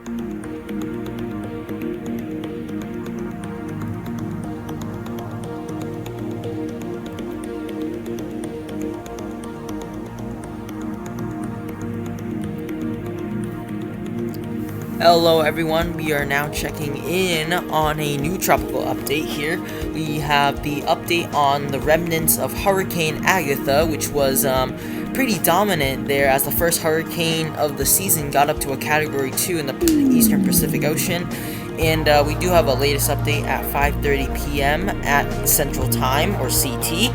Hello everyone, we are now checking in on a new tropical update here. We have the update on the remnants of Hurricane Agatha, which was pretty dominant there as the first hurricane of the season got up to a Category 2 in the Eastern Pacific Ocean. And we do have a latest update at 5:30 p.m. at Central Time, or CT.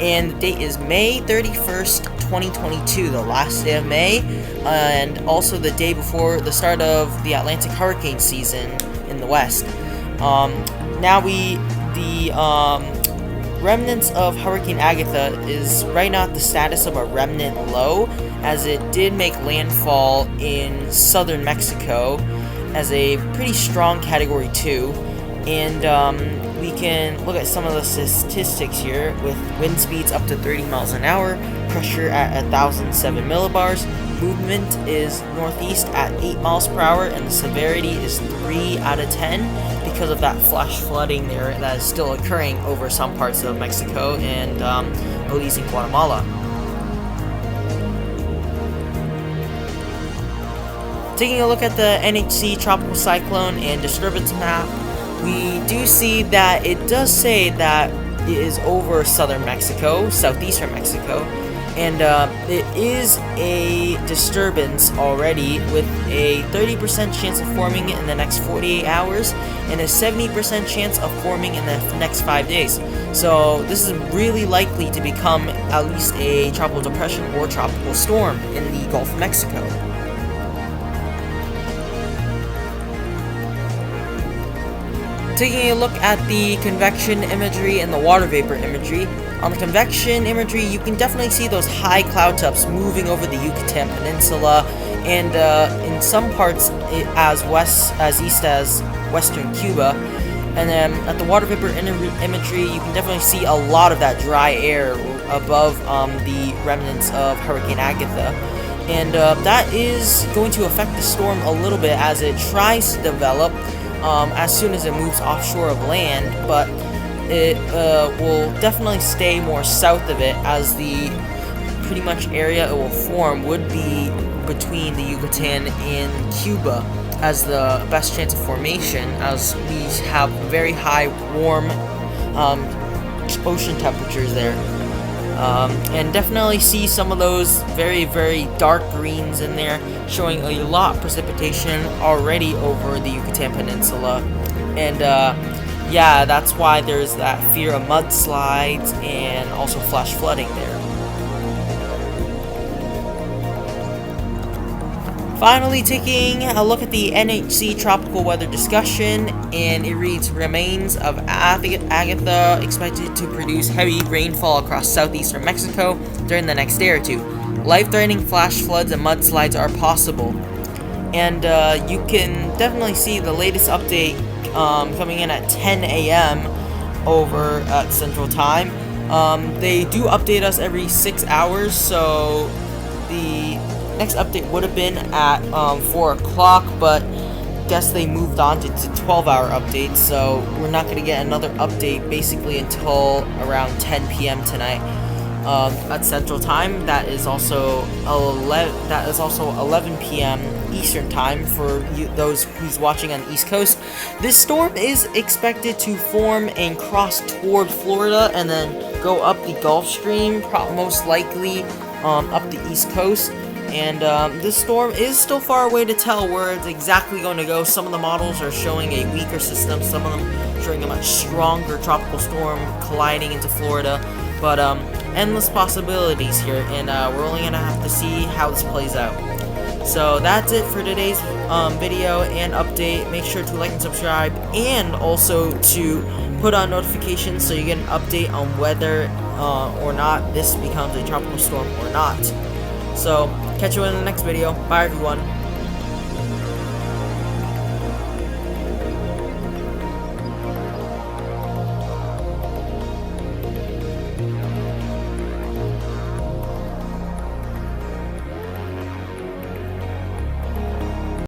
And the date is May 31st, 2022, the last day of May, and also the day before the start of the Atlantic hurricane season in the West. The remnants of Hurricane Agatha is right now at the status of a remnant low, as it did make landfall in southern Mexico as a pretty strong Category 2, and we can look at some of the statistics here with wind speeds up to 30 miles an hour, pressure at 1,007 millibars, movement is northeast at 8 miles per hour, and the severity is 3 out of 10 because of that flash flooding there that is still occurring over some parts of Mexico and Belize and Guatemala. Taking a look at the NHC tropical cyclone and disturbance map, we do see that it does say that it is over southern Mexico, southeastern Mexico, and it is a disturbance already with a 30% chance of forming in the next 48 hours and a 70% chance of forming in the next 5 days. So this is really likely to become at least a tropical depression or tropical storm in the Gulf of Mexico. Taking a look at the convection imagery and the water vapor imagery. On the convection imagery, you can definitely see those high cloud tufts moving over the Yucatan Peninsula, and in some parts as east as western Cuba. And then at the water vapor imagery, you can definitely see a lot of that dry air above the remnants of Hurricane Agatha. And that is going to affect the storm a little bit as it tries to develop as soon as it moves offshore of land, but it will definitely stay more south of it, as the pretty much area it will form would be between the Yucatan and Cuba as the best chance of formation, as we have very high warm ocean temperatures there. And definitely see some of those very, very dark greens in there, showing a lot of precipitation already over the Yucatan Peninsula. And yeah, that's why there's that fear of mudslides and also flash flooding there. Finally, taking a look at the NHC tropical weather discussion, and it reads, remains of Agatha expected to produce heavy rainfall across southeastern Mexico during the next day or two. Life-threatening flash floods and mudslides are possible. And you can definitely see the latest update coming in at 10 a.m. over at Central Time. They do update us every 6 hours, so the next update would have been at 4 o'clock, but guess they moved on to 12-hour updates, so we're not going to get another update basically until around 10 p.m. tonight at Central Time. That is also 11 p.m. Eastern Time for those who's watching on the East Coast. This storm is expected to form and cross toward Florida and then go up the Gulf Stream, most likely up the East Coast. And this storm is still far away to tell where it's exactly going to go. Some of the models are showing a weaker system, some of them showing a much stronger tropical storm colliding into Florida. But endless possibilities here, and we're only going to have to see how this plays out. So that's it for today's video and update. Make sure to like and subscribe, and also to put on notifications so you get an update on whether or not this becomes a tropical storm or not. So, catch you in the next video. Bye, everyone.